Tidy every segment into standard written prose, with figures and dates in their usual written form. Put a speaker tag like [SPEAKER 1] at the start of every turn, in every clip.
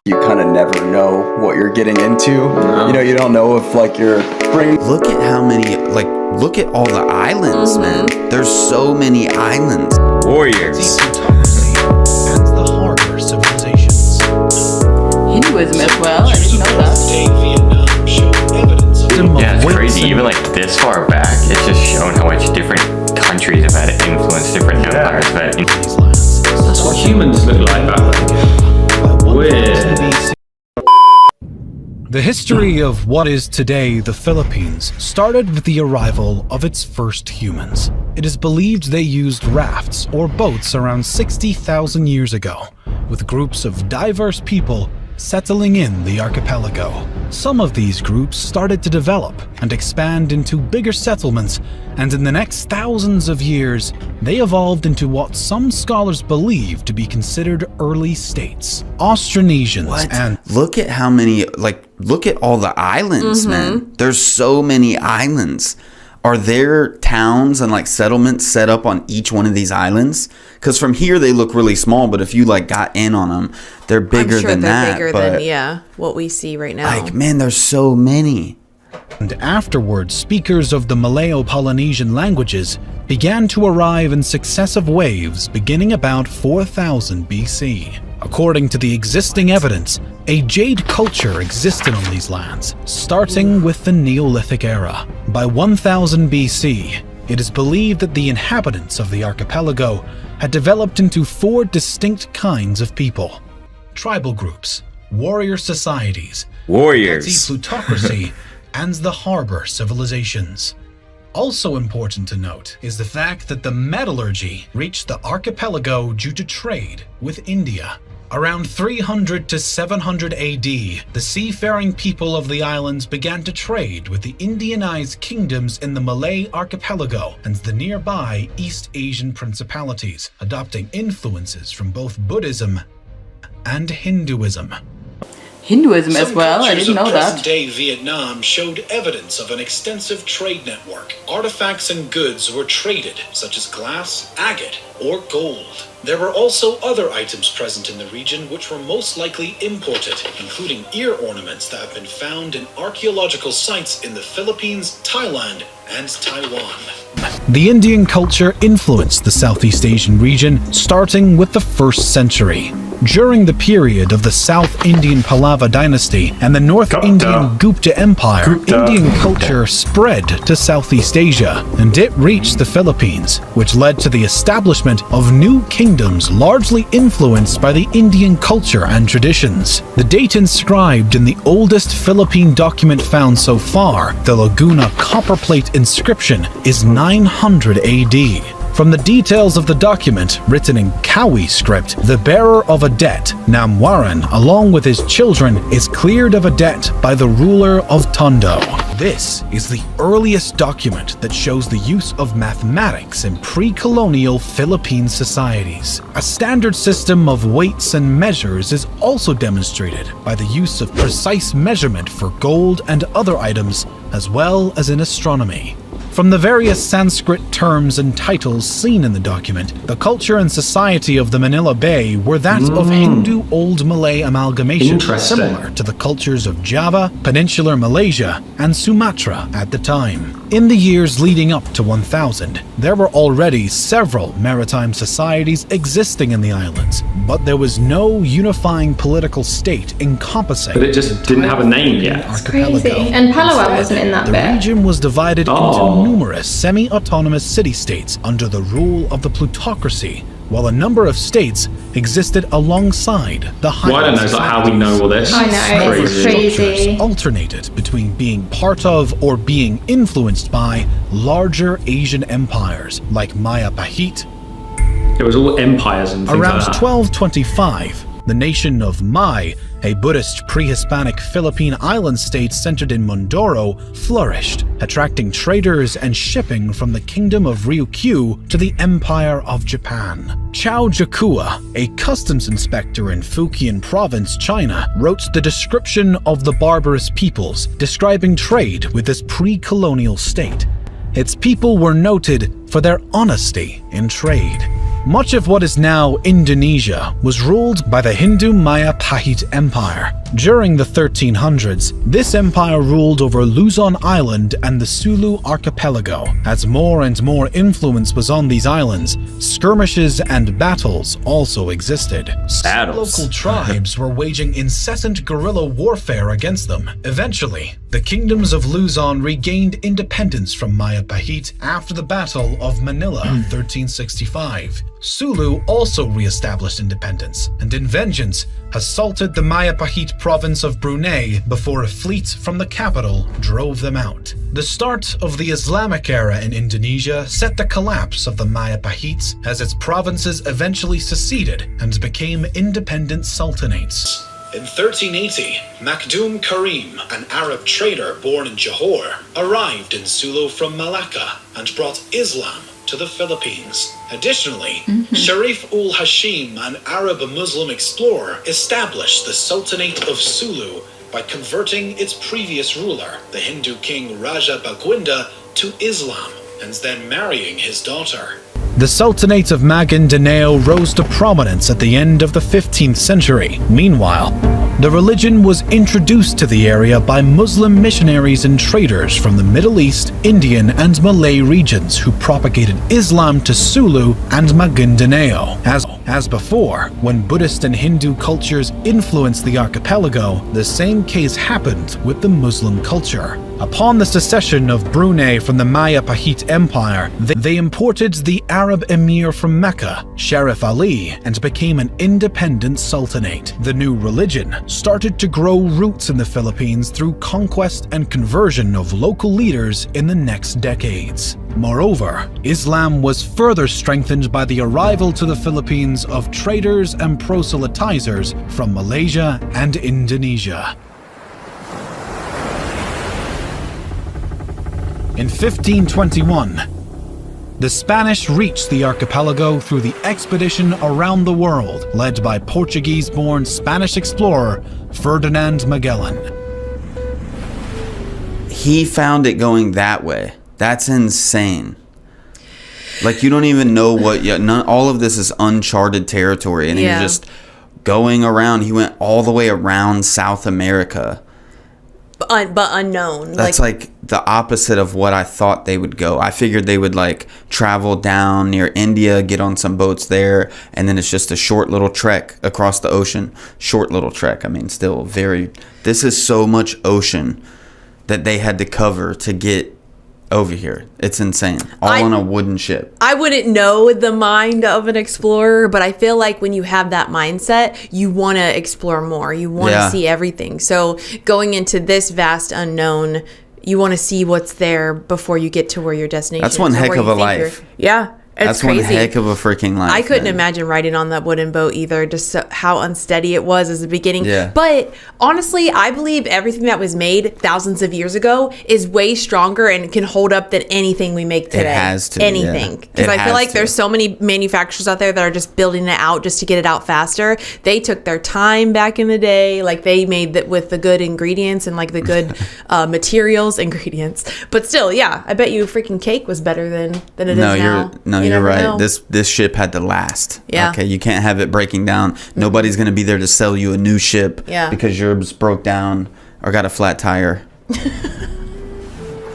[SPEAKER 1] You kind of never know what you're getting into. You know, you don't know if like you're bringing.
[SPEAKER 2] Look at how many, look at all the islands, man. There's so many islands.
[SPEAKER 3] Warriors.
[SPEAKER 4] And the harbor civilizations.
[SPEAKER 5] Hinduism as well, I didn't know that.
[SPEAKER 3] Yeah, it's crazy. Even like this far back, it's just shown how much different countries have had influence, different empires have had influence.
[SPEAKER 6] That's what humans look like back then. Weird.
[SPEAKER 4] The history of what is today the Philippines started with the arrival of its first humans. It is believed they used rafts or boats around 60,000 years ago, with groups of diverse people settling in the archipelago. Some of these groups started to develop and expand into bigger settlements, and in the next thousands of years, they evolved into what some scholars believe to be considered early states. Austronesians and...
[SPEAKER 2] Look at how many, look at all the islands, man. There's so many islands. Are there towns and like settlements set up on each one of these islands? Because from here they look really small, but if you like got in on them, they're bigger than that.
[SPEAKER 7] Bigger than what we see right now.
[SPEAKER 2] Like, man, there's so many.
[SPEAKER 4] And afterwards, speakers of the Malayo-Polynesian languages began to arrive in successive waves beginning about 4000 BC. According to the existing evidence, a jade culture existed on these lands, starting with the Neolithic era. By 1000 BC, it is believed that the inhabitants of the archipelago had developed into 4 distinct kinds of people: tribal groups, warrior societies, plutocracy, and the harbor civilizations. Also important to note is the fact that the metallurgy reached the archipelago due to trade with India. Around 300 to 700 AD, the seafaring people of the islands began to trade with the Indianized kingdoms in the Malay archipelago and the nearby East Asian principalities, adopting influences from both Buddhism and Hinduism.
[SPEAKER 5] Hinduism as well, I didn't know that.
[SPEAKER 8] Present-day Vietnam showed evidence of an extensive trade network. Artifacts and goods were traded, such as glass, agate, or gold. There were also other items present in the region which were most likely imported, including ear ornaments that have been found in archaeological sites in the Philippines, Thailand, and Taiwan.
[SPEAKER 4] The Indian culture influenced the Southeast Asian region starting with the 1st century. During the period of the South Indian Pallava dynasty and the North Indian Gupta Empire, Indian culture spread to Southeast Asia, and it reached the Philippines, which led to the establishment of new kingdoms largely influenced by the Indian culture and traditions. The date inscribed in the oldest Philippine document found so far, the Laguna copperplate inscription, is 900 AD. From the details of the document, written in Kawi script, the bearer of a debt, Namwaran, along with his children, is cleared of a debt by the ruler of Tondo. This is the earliest document that shows the use of mathematics in pre-colonial Philippine societies. A standard system of weights and measures is also demonstrated by the use of precise measurement for gold and other items, as well as in astronomy. From the various Sanskrit terms and titles seen in the document, the culture and society of the Manila Bay were that of Hindu Old Malay amalgamation, similar to the cultures of Java, Peninsular Malaysia, and Sumatra at the time. In the years leading up to 1000, there were already several maritime societies existing in the islands, but there was no unifying political state encompassing.
[SPEAKER 6] But it just didn't have a name yet.
[SPEAKER 9] It's crazy. And Palawan wasn't in that bit.
[SPEAKER 4] The region was divided into numerous semi-autonomous city-states under the rule of the plutocracy, while a number of states existed alongside the higher.
[SPEAKER 6] Well, I don't know, it's like how we know all this.
[SPEAKER 9] I know, it's crazy.
[SPEAKER 4] Alternated between being part of or being influenced by larger Asian empires like Maya Pahit.
[SPEAKER 6] It was all empires and things
[SPEAKER 4] Around
[SPEAKER 6] like that.
[SPEAKER 4] 1225, the nation of Mai, a Buddhist pre-Hispanic Philippine island state centered in Mindoro, flourished, attracting traders and shipping from the kingdom of Ryukyu to the Empire of Japan. Chao Jakua, a customs inspector in Fujian province, China, wrote the description of the barbarous peoples, describing trade with this pre-colonial state. Its people were noted for their honesty in trade. Much of what is now Indonesia was ruled by the Hindu Majapahit Empire. During the 1300s, this empire ruled over Luzon Island and the Sulu archipelago. As more and more influence was on these islands, skirmishes and battles also existed.
[SPEAKER 6] Battles.
[SPEAKER 4] Local tribes were waging incessant guerrilla warfare against them. Eventually, the kingdoms of Luzon regained independence from Majapahit after the Battle of Manila in 1365. Sulu also re-established independence, and in vengeance, assaulted the Majapahit province of Brunei before a fleet from the capital drove them out. The start of the Islamic era in Indonesia set the collapse of the Majapahites as its provinces eventually seceded and became independent sultanates.
[SPEAKER 8] In 1380, Makdum Karim, an Arab trader born in Johor, arrived in Sulu from Malacca and brought Islam to the Philippines. Additionally, Sharif ul Hashim, an Arab Muslim explorer, established the Sultanate of Sulu by converting its previous ruler, the Hindu king Raja Baginda, to Islam and then marrying his daughter.
[SPEAKER 4] The Sultanate of Maguindanao rose to prominence at the end of the 15th century. Meanwhile, the religion was introduced to the area by Muslim missionaries and traders from the Middle East, Indian, and Malay regions who propagated Islam to Sulu and Maguindanao. As before, when Buddhist and Hindu cultures influenced the archipelago, the same case happened with the Muslim culture. Upon the secession of Brunei from the Majapahit Empire, they imported the Arab emir from Mecca, Sharif Ali, and became an independent sultanate. The new religion started to grow roots in the Philippines through conquest and conversion of local leaders in the next decades. Moreover, Islam was further strengthened by the arrival to the Philippines of traders and proselytizers from Malaysia and Indonesia. In 1521, the Spanish reached the archipelago through the expedition around the world led by Portuguese-born Spanish explorer Ferdinand Magellan.
[SPEAKER 2] He found it going that way. That's insane. Like, you don't even know what yet. All of this is uncharted territory, and you're just going around. He went all the way around South America.
[SPEAKER 7] But unknown.
[SPEAKER 2] That's like the opposite of what I thought they would go. I figured they would like travel down near India, get on some boats there, and then it's just a short little trek across the ocean. Short little trek. I mean, still very... This is so much ocean that they had to cover to get over here. It's insane. All on a wooden ship.
[SPEAKER 7] I wouldn't know the mind of an explorer, but I feel like when you have that mindset, you want to explore more. You want to see everything. So going into this vast unknown, you want to see what's there before you get to where your destination is.
[SPEAKER 2] That's one heck of a life.
[SPEAKER 7] Yeah. It's
[SPEAKER 2] crazy.
[SPEAKER 7] One
[SPEAKER 2] heck of a freaking life.
[SPEAKER 7] I couldn't imagine riding on that wooden boat either, just how unsteady it was as the beginning.
[SPEAKER 2] Yeah.
[SPEAKER 7] But honestly, I believe everything that was made thousands of years ago is way stronger and can hold up than anything we make today.
[SPEAKER 2] It has to.
[SPEAKER 7] Anything. Because I feel like there's so many manufacturers out there that are just building it out just to get it out faster. They took their time back in the day. Like, they made that with the good ingredients and like the good ingredients. But still, yeah, I bet you freaking cake was better than it is now.
[SPEAKER 2] You're right. Know. This ship had to last.
[SPEAKER 7] Yeah.
[SPEAKER 2] Okay, you can't have it breaking down. Nobody's going to be there to sell you a new ship because yours broke down or got a flat tire.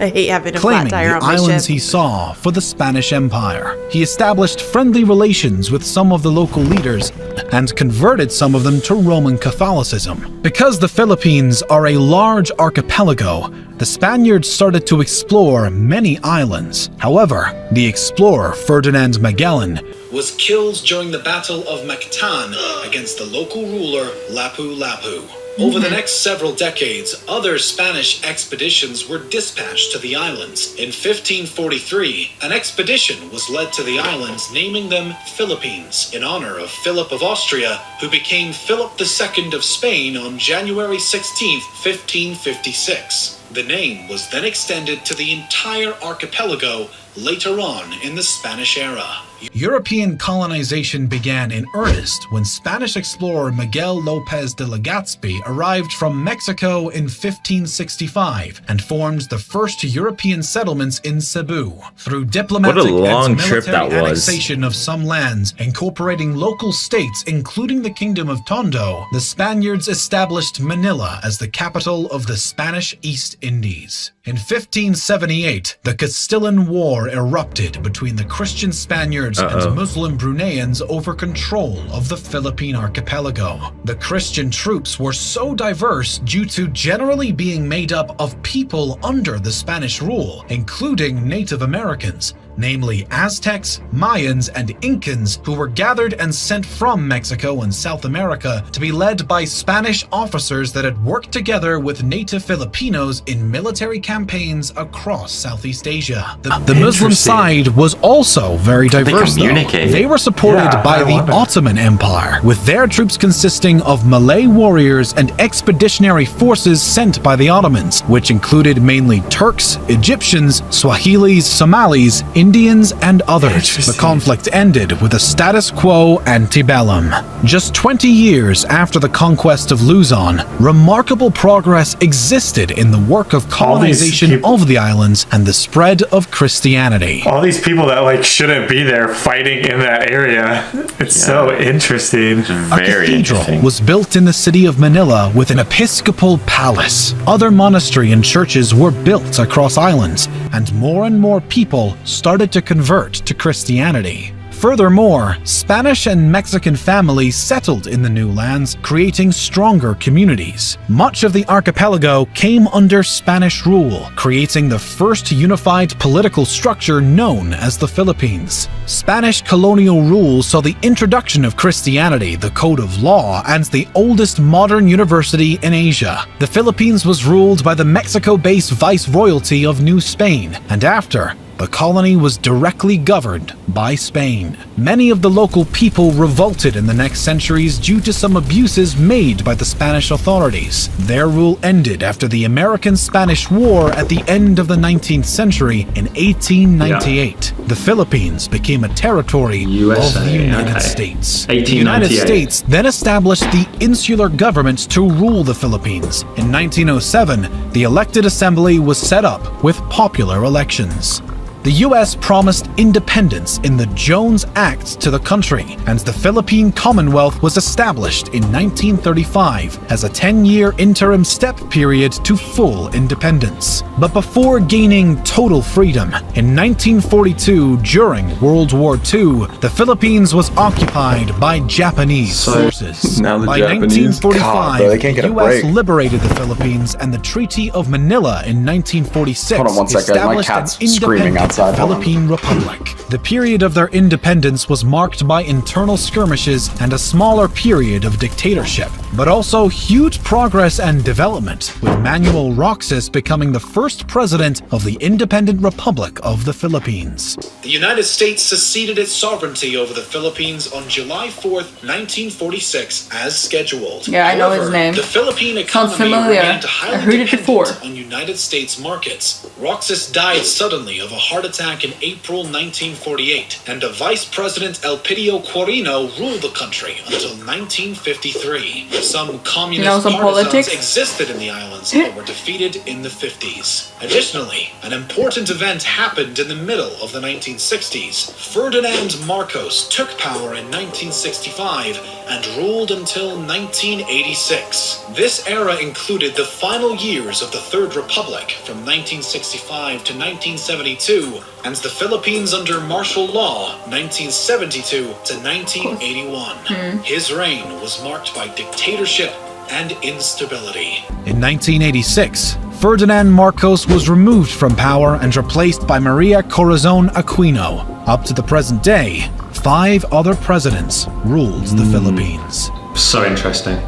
[SPEAKER 7] I hate having a
[SPEAKER 4] Claiming
[SPEAKER 7] flat tire
[SPEAKER 4] the
[SPEAKER 7] on my
[SPEAKER 4] islands
[SPEAKER 7] ship.
[SPEAKER 4] he saw for the Spanish Empire, he established friendly relations with some of the local leaders and converted some of them to Roman Catholicism. Because the Philippines are a large archipelago, the Spaniards started to explore many islands. However, the explorer Ferdinand Magellan
[SPEAKER 8] was killed during the Battle of Mactan against the local ruler Lapu-Lapu. Over the next several decades, other Spanish expeditions were dispatched to the islands. In 1543, an expedition was led to the islands, naming them Philippines, in honor of Philip of Austria, who became Philip II of Spain on January 16, 1556. The name was then extended to the entire archipelago later on in the Spanish era.
[SPEAKER 4] European colonization began in earnest when Spanish explorer Miguel López de Legazpi arrived from Mexico in 1565 and formed the first European settlements in Cebu. Through diplomatic
[SPEAKER 6] What a long
[SPEAKER 4] and
[SPEAKER 6] trip
[SPEAKER 4] military
[SPEAKER 6] that was.
[SPEAKER 4] annexation of some lands, incorporating local states including the Kingdom of Tondo, the Spaniards established Manila as the capital of the Spanish East Indies. In 1578, the Castilian War erupted between the Christian Spaniards and Muslim Bruneians over control of the Philippine archipelago. The Christian troops were so diverse due to generally being made up of people under the Spanish rule, including Native Americans, namely Aztecs, Mayans, and Incans, who were gathered and sent from Mexico and South America to be led by Spanish officers that had worked together with native Filipinos in military campaigns across Southeast Asia. The Muslim side was also very diverse, though.
[SPEAKER 3] communicate.
[SPEAKER 4] They were supported by the Ottoman Empire, with their troops consisting of Malay warriors and expeditionary forces sent by the Ottomans, which included mainly Turks, Egyptians, Swahilis, Somalis, Indians, and others. The conflict ended with a status quo antebellum. Just 20 years after the conquest of Luzon, remarkable progress existed in the work of colonization of the islands and the spread of Christianity.
[SPEAKER 10] All these people that like shouldn't be there fighting in that area. It's so interesting.
[SPEAKER 4] A cathedral was built in the city of Manila with an episcopal palace. Other monastery and churches were built across islands, and more people started to convert to Christianity. Furthermore, Spanish and Mexican families settled in the new lands, creating stronger communities. Much of the archipelago came under Spanish rule, creating the first unified political structure known as the Philippines. Spanish colonial rule saw the introduction of Christianity, the code of law, and the oldest modern university in Asia. The Philippines was ruled by the Mexico-based Viceroyalty of New Spain, and after, the colony was directly governed by Spain. Many of the local people revolted in the next centuries due to some abuses made by the Spanish authorities. Their rule ended after the American-Spanish War at the end of the 19th century in 1898. The Philippines became a territory of the United States. The United States then established the insular government to rule the Philippines. In 1907, the elected assembly was set up with popular elections. The U.S. promised independence in the Jones Act to the country, and the Philippine Commonwealth was established in 1935 as a 10-year interim step period to full independence. But before gaining total freedom, in 1942, during World War II, the Philippines was occupied by Japanese forces.
[SPEAKER 1] Now the
[SPEAKER 4] By
[SPEAKER 1] Japanese,
[SPEAKER 4] 1945,
[SPEAKER 1] bro, they can't get
[SPEAKER 4] the
[SPEAKER 1] a
[SPEAKER 4] U.S.
[SPEAKER 1] break.
[SPEAKER 4] liberated the Philippines, and the Treaty of Manila in 1946
[SPEAKER 1] Hold on one sec, guys. My
[SPEAKER 4] established
[SPEAKER 1] cat's
[SPEAKER 4] an
[SPEAKER 1] screaming
[SPEAKER 4] independent
[SPEAKER 1] outside. Hold on.
[SPEAKER 4] Philippine Republic. The period of their independence was marked by internal skirmishes and a smaller period of dictatorship, but also huge progress and development, with Manuel Roxas becoming the first president of the Independent Republic of the Philippines.
[SPEAKER 8] The United States seceded its sovereignty over the Philippines on July 4th, 1946, as scheduled.
[SPEAKER 5] Yeah, I know his
[SPEAKER 8] However,
[SPEAKER 5] name.
[SPEAKER 8] The Philippine
[SPEAKER 5] Sounds
[SPEAKER 8] economy
[SPEAKER 5] familiar.
[SPEAKER 8] remained highly
[SPEAKER 5] I heard it
[SPEAKER 8] dependent
[SPEAKER 5] before.
[SPEAKER 8] on United States markets. Roxas died suddenly of a heart attack in April 1948, and a Vice President Elpidio Quirino ruled the country until 1953. Some communist
[SPEAKER 5] some
[SPEAKER 8] partisans
[SPEAKER 5] politics?
[SPEAKER 8] existed in the islands but were defeated in the 50s. Additionally, an important event happened in the middle of the 1960s. Ferdinand Marcos took power in 1965 and ruled until 1986. This era included the final years of the Third Republic from 1965 to 1972, and the Philippines under martial law 1972 to 1981. His reign was marked by dictatorship and instability.
[SPEAKER 4] In 1986, Ferdinand Marcos was removed from power and replaced by Maria Corazon Aquino. Up to the present day, 5 other presidents ruled the Philippines.
[SPEAKER 6] So interesting.